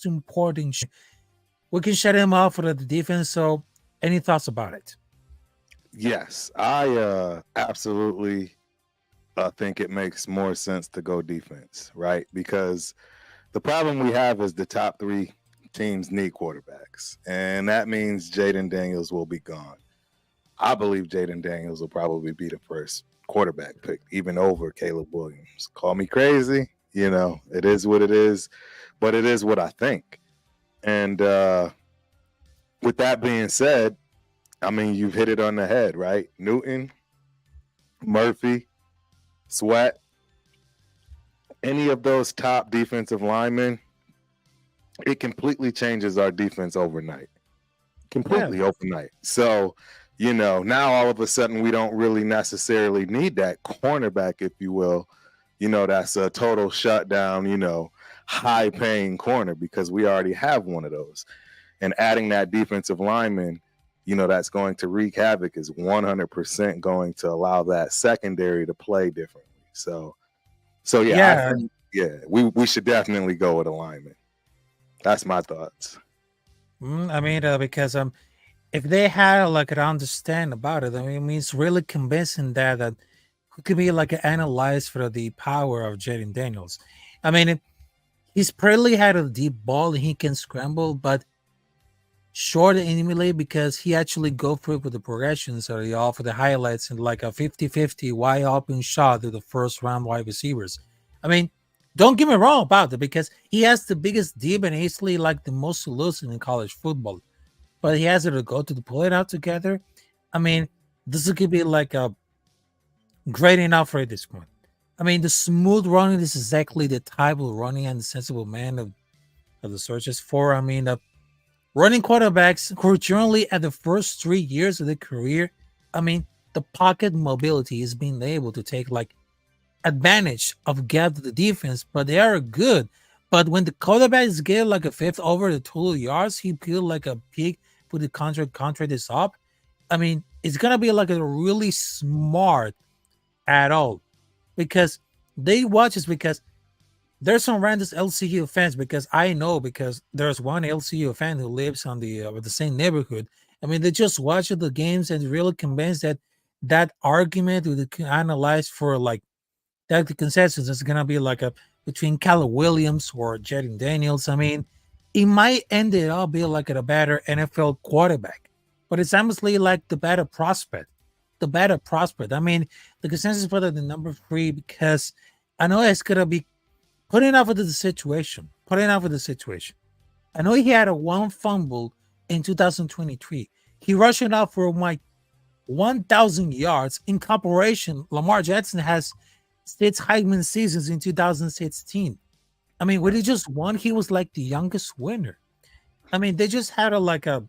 important. We can shut him off for the defense. So, any thoughts about it? Yes, I absolutely think it makes more sense to go defense, right? Because the problem we have is the top three teams need quarterbacks, and that means Jaden Daniels will be gone. I believe Jaden Daniels will probably be the first quarterback pick, even over Caleb Williams. Call me crazy, it is what it is, but it is what I think. And with that being said, I mean, you've hit it on the head, right? Newton, Murphy, Sweat, any of those top defensive linemen, it completely changes our defense overnight. Yeah, Completely overnight. So, now all of a sudden we don't really necessarily need that cornerback, if you will. That's a total shutdown, high paying corner because we already have one of those. And adding that defensive lineman, that's going to wreak havoc is 100% going to allow that secondary to play differently. So yeah, I yeah. think we should definitely go with alignment. That's my thoughts. I mean, because if they had like an understand about it, I mean, it's really convincing that who could be like analyzed for the power of Jaden Daniels. I mean, he's probably had a deep ball and he can scramble, but short anyway because he actually go through it with the progressions or the off of the highlights and like a 50-50 wide open shot to the first round wide receivers. I mean, don't get me wrong about it because he has the biggest deep and easily like the most elusive in college football, but he has it to go to the pull it out together. I mean, this could be like a great enough for this point. I mean, the smooth running is exactly the type of running and sensible man of the searches for. I mean, running quarterbacks who are generally at the first 3 years of their career, I mean, the pocket mobility is being able to take like advantage of gap to the defense, but they are good. But when the quarterbacks get like a fifth over the total yards, he feel like a pig put the contract this up. I mean, it's gonna be like a really smart at all because they watch us because there's some random LCU fans because I know because there's one LCU fan who lives on the same neighborhood. I mean, they just watch the games and really convinced that that argument would analyze for like that the consensus is gonna be like a between Caleb Williams or Jaden Daniels. I mean, it might end it up be like a better NFL quarterback, but it's honestly like the better prospect. The better prospect. I mean, the consensus for the number three because I know it's gonna be putting up with the situation. Putting up with the situation. I know he had a one fumble in 2023. He rushed it out for like 1,000 yards. In comparison, Lamar Jackson has six Heisman seasons in 2016. I mean, when he just won, he was like the youngest winner. I mean, they just had a like a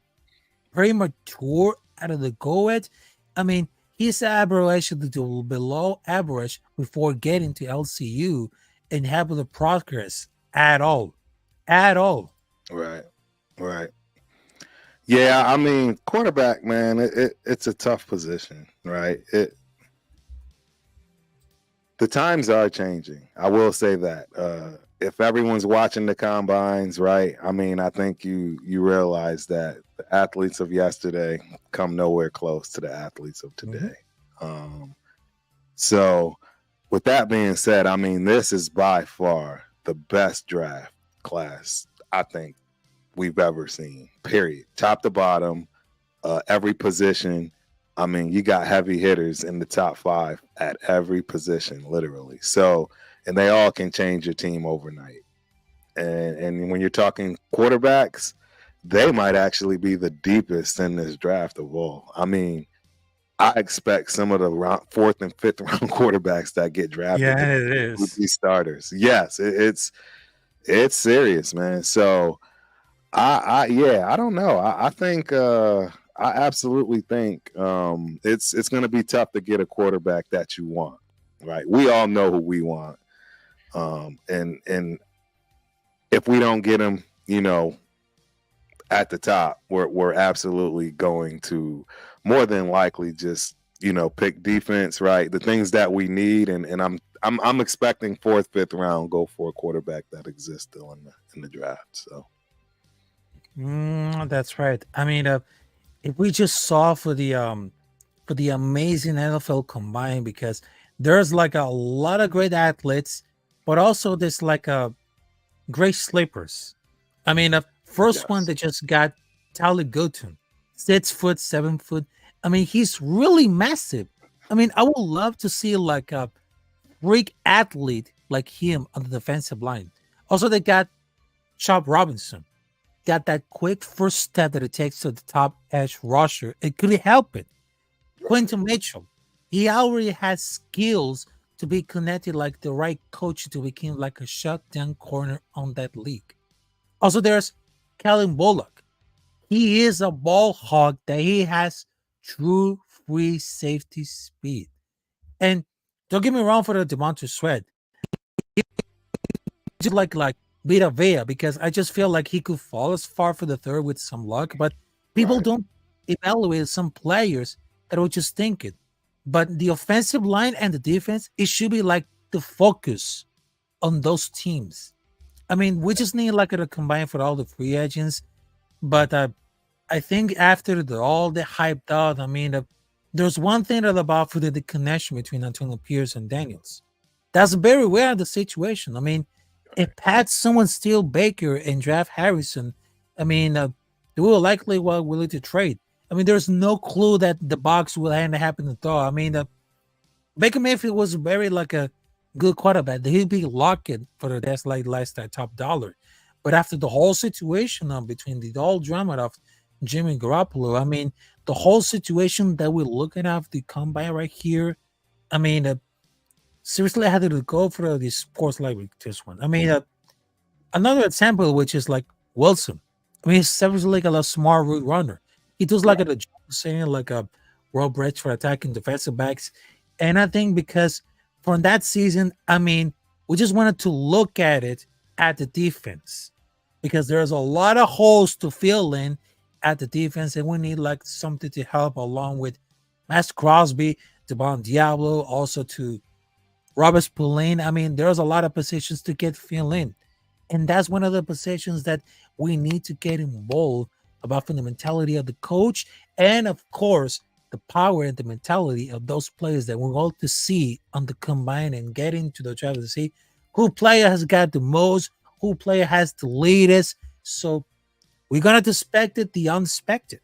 premature out of the go at. I mean, he's average to below average before getting to LCU and have the progress at all. At all. Right. Right. Yeah, I mean, quarterback, man, it's a tough position, right? The times are changing. I will say that. If everyone's watching the combines, right? I mean, I think you realize that the athletes of yesterday come nowhere close to the athletes of Mhm. today. Um, so, with that being said, I mean, this is by far the best draft class I think we've ever seen. Period. Top to bottom, every position. I mean, you got heavy hitters in the top five at every position, literally. So, and they all can change your team overnight. And when you're talking quarterbacks, they might actually be the deepest in this draft of all. I mean, I expect some of the fourth and fifth round quarterbacks that get drafted Yeah, to it is. be starters. Yes, it's serious, man. So I don't know. I think I absolutely think it's going to be tough to get a quarterback that you want. Right? We all know who we want, and if we don't get him, at the top, we're absolutely going to more than likely just pick defense, right? The things that we need, and I'm expecting fourth, fifth round go for a quarterback that exists still in the draft. So That's right. I mean, if we just saw for the amazing NFL combined, because there's like a lot of great athletes, but also there's like a great sleepers. I mean, the first one Yes. that just got Tyler Goodson, 6 foot, 7 foot. I mean, he's really massive. I mean, I would love to see like a freak athlete like him on the defensive line. Also, they got Chop Robinson, got that quick first step that it takes to the top edge rusher. It couldn't help it. Right. Quentin Mitchell, he already has skills to be connected like the right coach to become like a shutdown corner on that league. Also, there's Kellen Bullock. He is a ball hog that he has true free safety speed. And don't get me wrong for the Demontre Sweat. Just like Vita Vea, because I just feel like he could fall as far for the third with some luck, but people Right. don't evaluate some players that will just think it. But the offensive line and the defense, it should be like the focus on those teams. I mean, we just need like a combine for all the free agents, but I think after all the hyped out, I mean, there's one thing that about for the connection between Antonio Pierce and Daniels. That's very rare the situation. I mean, if Pat someone steal Baker and draft Harrison, I mean, they will likely well willing to trade. I mean, there's no clue that the box will end happen to thaw. I mean, Baker Mayfield was very like a good quarterback. He'd be locked in for the best like lifestyle top dollar. But after the whole situation between the whole drama of Jimmy Garoppolo, I mean, the whole situation that we're looking at the combine right here, I mean, seriously, I had to go for the sports like this one. I mean, another example, which is like Wilson. I mean, he's seriously like a smart route runner. He does like Right. a saying like a well bridge for attacking defensive backs. And I think because from that season, I mean, we just wanted to look at it at the defense because there's a lot of holes to fill in at the defense, and we need like something to help along with Max Crosby, Devon Diablo, also to Robert Spillane. I mean, there's a lot of positions to get filled in. And that's one of the positions that we need to get involved about from the mentality of the coach and of course the power and the mentality of those players that we're all to see on the combine and get into the draft to see who player has got the most, who player has the latest. So we're gonna expect it the unexpected.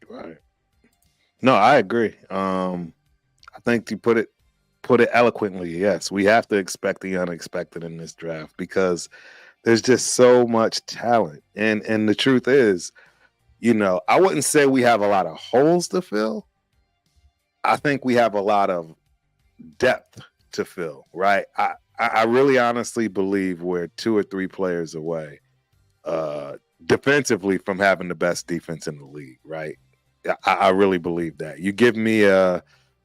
Right. No, I agree. I think you put it eloquently. Yes, we have to expect the unexpected in this draft because there's just so much talent. And the truth is, I wouldn't say we have a lot of holes to fill. I think we have a lot of depth to fill, right? I really honestly believe we're 2 or 3 players away defensively from having the best defense in the league, right? I really believe that. You give me a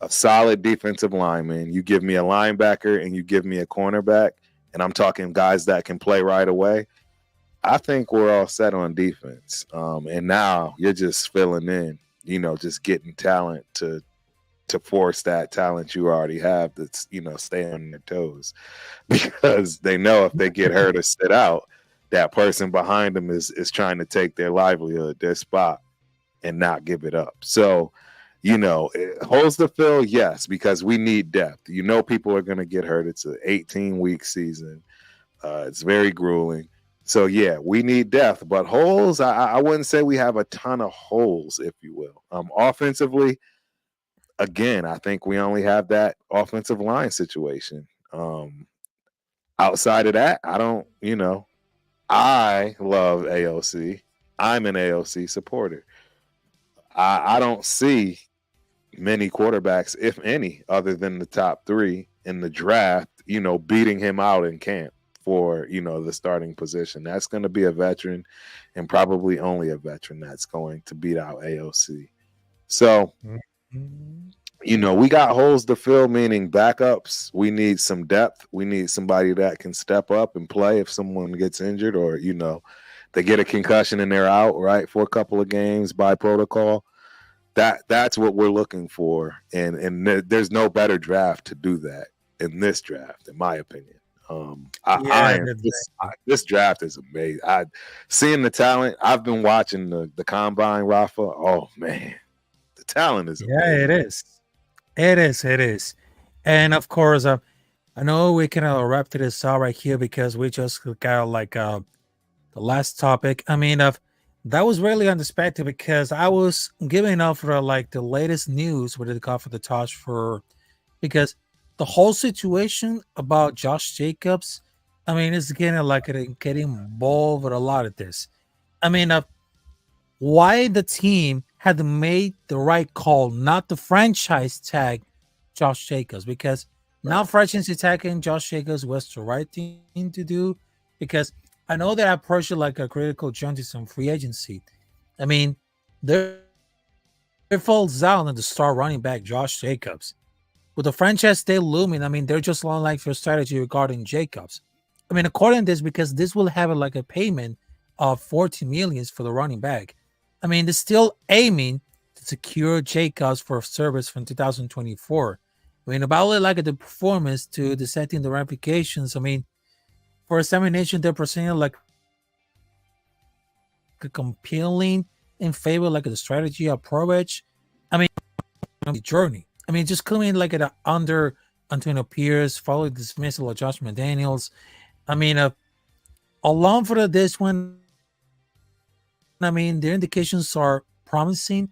solid defensive lineman, you give me a linebacker, and you give me a cornerback, and I'm talking guys that can play right away. I think we're all set on defense. And now you're just filling in, just getting talent to force that talent you already have that's, stay on their toes. Because they know if they get hurt or sit out, that person behind them is trying to take their livelihood, their spot, and not give it up. So, it holds to fill, yes, because we need depth. People are going to get hurt. It's an 18-week season. It's very grueling. So, yeah, we need depth. But holes, I wouldn't say we have a ton of holes, if you will. Offensively, again, I think we only have that offensive line situation. Outside of that, I don't, I love AOC. I'm an AOC supporter. I don't see many quarterbacks, if any, other than the top 3 in the draft, beating him out in camp for, the starting position. That's going to be a veteran and probably only a veteran that's going to beat out AOC. So, Mhm. we got holes to fill, meaning backups. We need some depth. We need somebody that can step up and play if someone gets injured or, they get a concussion and they're out, right, for a couple of games by protocol. That's what we're looking for. And there's no better draft to do that in this draft, in my opinion. Yeah, This draft is amazing. I seeing the talent. I've been watching the combine, Rafa. Oh man, the talent is yeah, it amazing. is. It is. It is. And of course, I know we can wrap this up right here because we just got like the last topic. I mean, that was really unexpected because I was giving up for like the latest news with it got for the touch for because the whole situation about Josh Jacobs, I mean, it's getting like getting involved with a lot of this. I mean, why the team had made the right call not to franchise tag Josh Jacobs because Right. not franchise tagging Josh Jacobs was the right thing to do because I know that I approached it like a critical justice on free agency. I mean, there falls down on the star running back Josh Jacobs. With the franchise still looming, I mean, they're just long like for strategy regarding Jacobs. I mean, according to this, because this will have like a payment of 40 millions for the running back. I mean, they're still aiming to secure Jacobs for service from 2024. I mean, about like the performance to the setting the ramifications. I mean, for examination, they're presenting like a compelling in favor like the strategy approach. I mean, the journey. I mean, just coming like at a under Antonio Pierce, follow the dismissal of Josh McDaniels. I mean, along for this one, I mean, the indications are promising,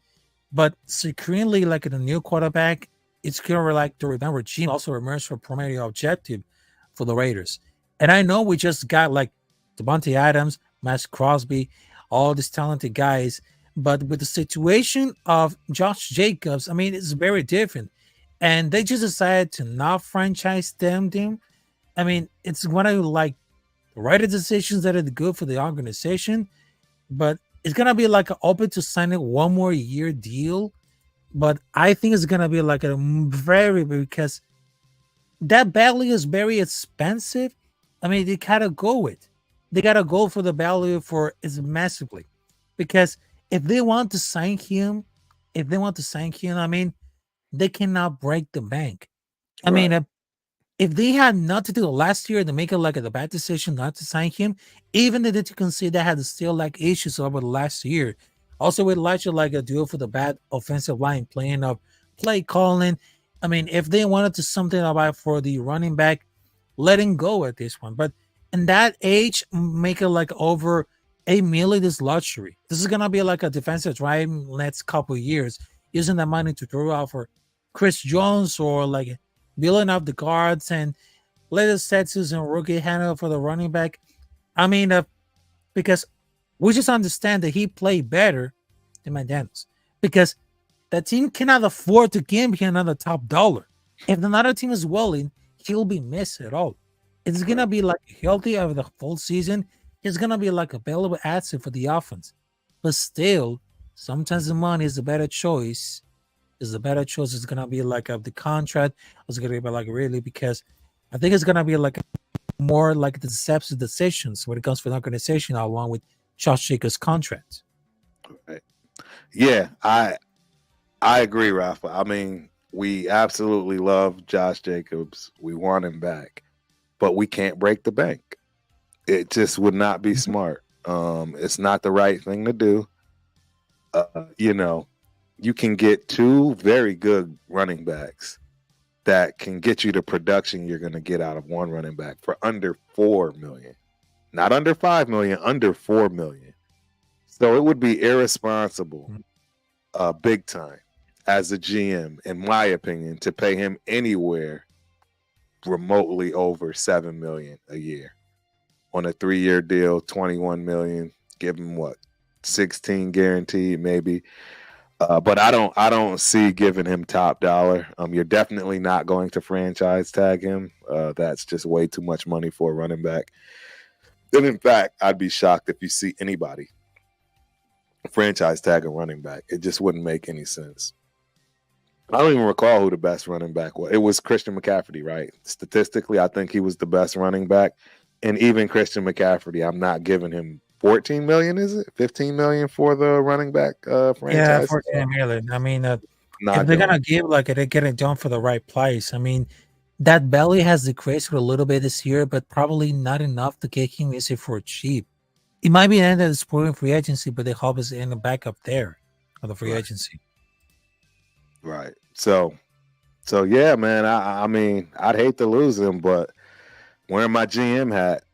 but securing like a new quarterback, it's kind of like the revamp regime also emerged for primary objective for the Raiders. And I know we just got like Devontae Adams, Max Crosby, all these talented guys, but with the situation of Josh Jacobs, I mean, it's very different. And they just decided to not franchise them. I mean, it's one of like the right decisions that are good for the organization, but it's gonna be like open to sign it 1 more year deal. But I think it's gonna be like a very because that value is very expensive. I mean, they gotta go with. They gotta go for the value for is massively, because if they want to sign him, I mean, they cannot break the bank. I mean, Right. if they had not to do it last year to make it like a bad decision not to sign him, even if you can see they had still like issues over the last year. Also with Elijah like a deal for the bad offensive line playing of play calling. I mean, if they wanted to something about for the running back, letting go at this one. But in that age, make it like over 8 million is luxury. This is gonna be like a defensive drive next couple years, using that money to throw out for Chris Jones or like building up the guards and let us Texas and rookie handle for the running back. I mean, because we just understand that he played better than McDaniels because that team cannot afford to give him another top dollar. If another team is willing, he'll be missed at all. It's gonna Right. be like healthy over the full season. He's gonna be like a valuable asset for the offense. But still, sometimes the money is the better choice. Is the better choice. It's gonna be like the contract. It's gonna be like really because I think it's gonna be like more like the deceptive decisions when it comes to the organization along with Josh Jacobs' contract. Right. Yeah, I agree, Rafa. I mean, we absolutely love Josh Jacobs. We want him back, but we can't break the bank. It just would not be Mhm. smart. It's not the right thing to do. You know, you can get two very good running backs that can get you the production you're going to get out of one running back for under 4 million, not under 5 million, under 4 million. So it would be irresponsible, big time, as a GM, in my opinion, to pay him anywhere remotely over 7 million a year on a 3-year deal, 21 million. Give him what, 16 guaranteed, maybe. But I don't see giving him top dollar. You're definitely not going to franchise tag him. That's just way too much money for a running back. And in fact, I'd be shocked if you see anybody franchise tag a running back. It just wouldn't make any sense. I don't even recall who the best running back was. It was Christian McCaffrey, right? Statistically, I think he was the best running back. And even Christian McCaffrey, I'm not giving him 14 million, is it? 15 million for the running back Yeah, franchise? 14 million. I mean, if Not they're doing gonna it. give like it, they get it done for the right price. I mean, that value has decreased a little bit this year, but probably not enough to get him easy for cheap. It might be ended as in free agency, but they hope is in the back up there of the free Right. agency. Right. So yeah, man. I mean, I'd hate to lose him, but wearing my GM hat,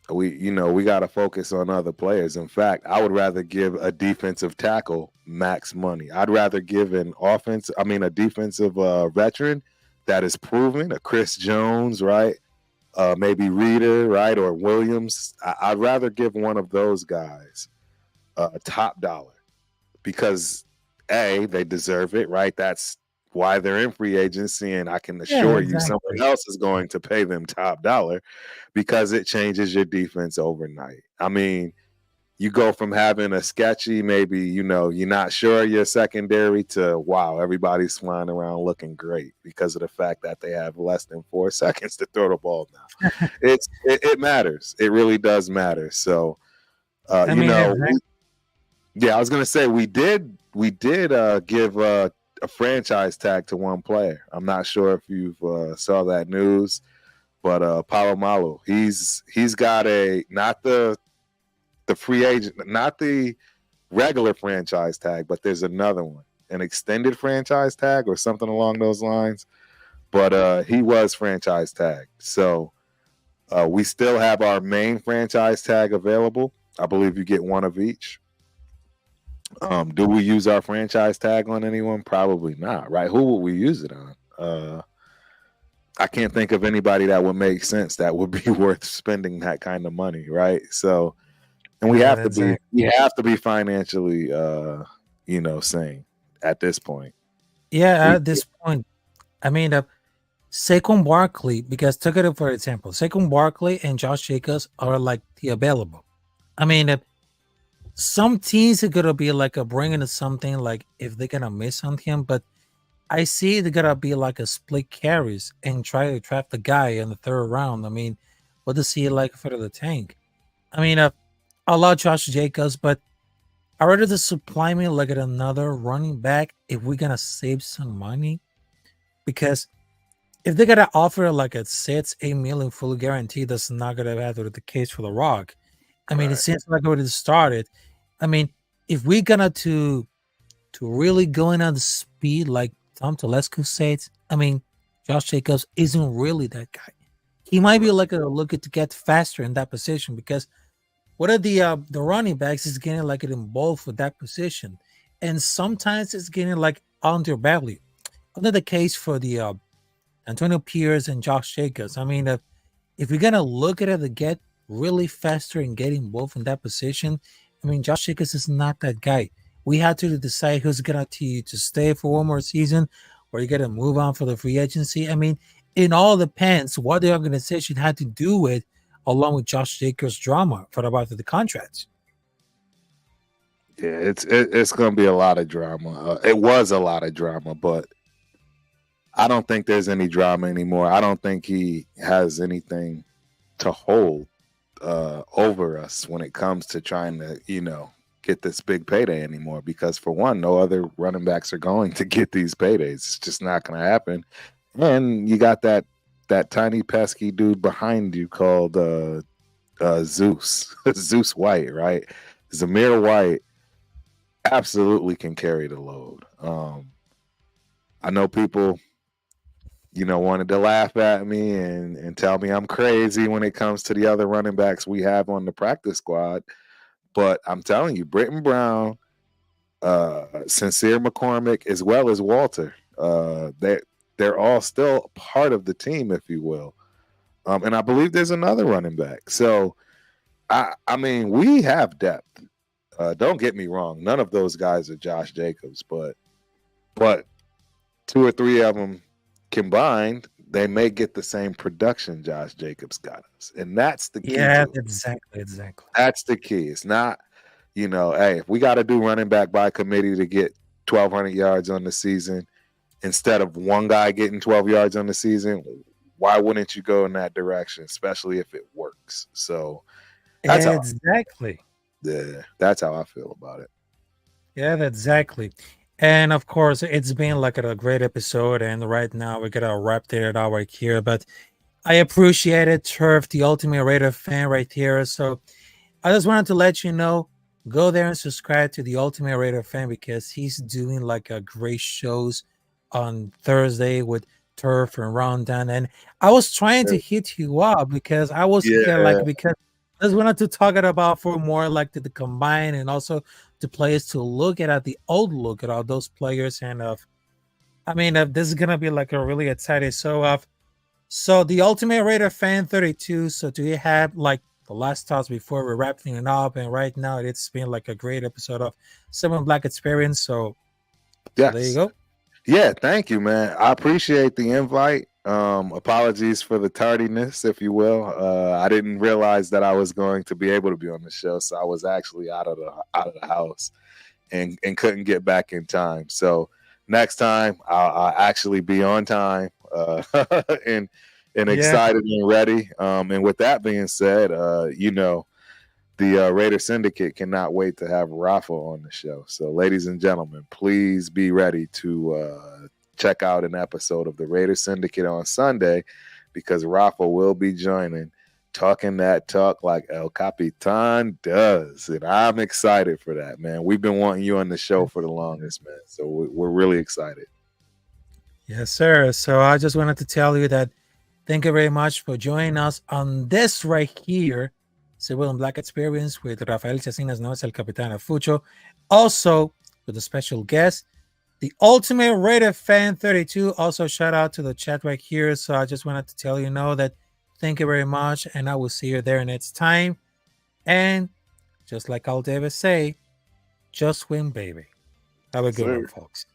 we got to focus on other players. In fact, I would rather give a defensive tackle max money. I'd rather give a defensive veteran that is proven, a Chris Jones, right? Maybe Reeder, right, or Williams. I'd rather give one of those guys a top dollar because they deserve it, right? That's why they're in free agency, and I can Yeah, assure you someone exactly. else is going to pay them top dollar because it changes your defense overnight. I mean, you go from having a sketchy, maybe, you're not sure your secondary to wow, everybody's flying around looking great because of the fact that they have less than 4 seconds to throw the ball now. It matters. It really does matter. So I mean, exactly. yeah, I was gonna say we did give a franchise tag to one player. I'm not sure if you've saw that news, but Palomalu, he's got a not the free agent, not the regular franchise tag, but there's another one, an extended franchise tag or something along those lines. But he was franchise tagged, so we still have our main franchise tag available. I believe you get one of each. Do we use our franchise tag on anyone? Probably not, right? Who would we use it on? I can't think of anybody that would make sense that would be worth spending that kind of money, right? So, and we Yeah, have to that's be exactly. we have to be financially, sane at this point. Yeah, We at this point, I mean, Saquon Barkley, because took it for example, Saquon Barkley and Josh Jacobs are like the available. I mean, some teams are gonna be like a bringing something like if they're gonna miss on him, but I see they're gonna be like a split carries and try to trap the guy in the third round. I mean, what does he like for the tank? I mean, I love Josh Jacobs, but I rather to supply me like at another running back if we're gonna save some money because if they're gonna offer like a 6, 8 million fully guaranteed, that's not gonna have to be the case for the Rock. I mean, it right, seems like already started. I mean, if we're gonna to really go in on the speed like Tom Telesco says, I mean, Josh Jacobs isn't really that guy. He might be right. like a looking to get faster in that position because what are the running backs is getting like it involved with that position, and sometimes it's getting like under value. Under the case for the Antonio Pierce and Josh Jacobs. I mean, if you're gonna look at it to get really faster and getting both in that position, I mean, Josh Jacobs is not that guy. We had to decide who's gonna to stay for one more season, or you gotta move on for the free agency. I mean, it all depends what the organization had to do with, along with Josh Jacobs' drama for about the contracts. Yeah, it's gonna be a lot of drama. It was a lot of drama, but I don't think there's any drama anymore. I don't think he has anything to hold over us when it comes to trying to, get this big payday anymore. Because for one, no other running backs are going to get these paydays. It's just not going to happen. And you got that tiny pesky dude behind you called Zeus, Zeus White, right? Zamir White absolutely can carry the load. I know people wanted to laugh at me and tell me I'm crazy when it comes to the other running backs we have on the practice squad. But I'm telling you, Britton Brown, Sincere McCormick, as well as Walter, they're all still part of the team, if you will. And I believe there's another running back. So I mean, we have depth. Don't get me wrong, none of those guys are Josh Jacobs, but two or three of them combined, they may get the same production Josh Jacobs got us. And that's the key Yeah, to it. exactly, exactly. That's the key. It's not, hey, if we got to do running back by committee to get 1,200 yards on the season instead of one guy getting 12 yards on the season, why wouldn't you go in that direction, especially if it works? So that's Exactly. that's how I feel about it. Yeah, exactly. And of course, it's been like a great episode. And right now, we're gonna wrap it out right here. But I appreciate it, Turf, the ultimate Raider fan right here. So I just wanted to let you know, go there and subscribe to the Ultimate Raider fan because he's doing like a great shows on Thursday with Turf and Rundown. And I was trying to hit you up because I was here Yeah, like because I just wanted to talk it about for more like the combine and also the players to look at the old look at all those players and this is gonna be like a really exciting show of so the Ultimate Raider fan 32. So do you have like the last thoughts before we're wrapping it up? And right now it's been like a great episode of Seven Black Experience. So there you yes. go. Yeah, thank you, man. I appreciate the invite. Apologies for the tardiness, if you will. I didn't realize that I was going to be able to be on the show, so I was actually out of the house and couldn't get back in time. So next time I'll actually be on time and Yeah. excited and ready. And with that being said, the Raider Syndicate cannot wait to have Rafa on the show. So, ladies and gentlemen, please be ready to check out an episode of the Raider Syndicate on Sunday because Rafa will be joining, talking that talk like El Capitan does. And I'm excited for that, man. We've been wanting you on the show for the longest, man. So, we're really excited. Yes, sir. So I just wanted to tell you that thank you very much for joining us on this right here, Civil and Black Experience with Rafael Chacinas Noes, El Capitan of Fucho. Also with a special guest, the Ultimate Raider Fan 32. Also, shout out to the chat right here. So I just wanted to tell you know that thank you very much, and I will see you there next time. And just like I'll Davis say, just win, baby. Have a good one, Sir. folks.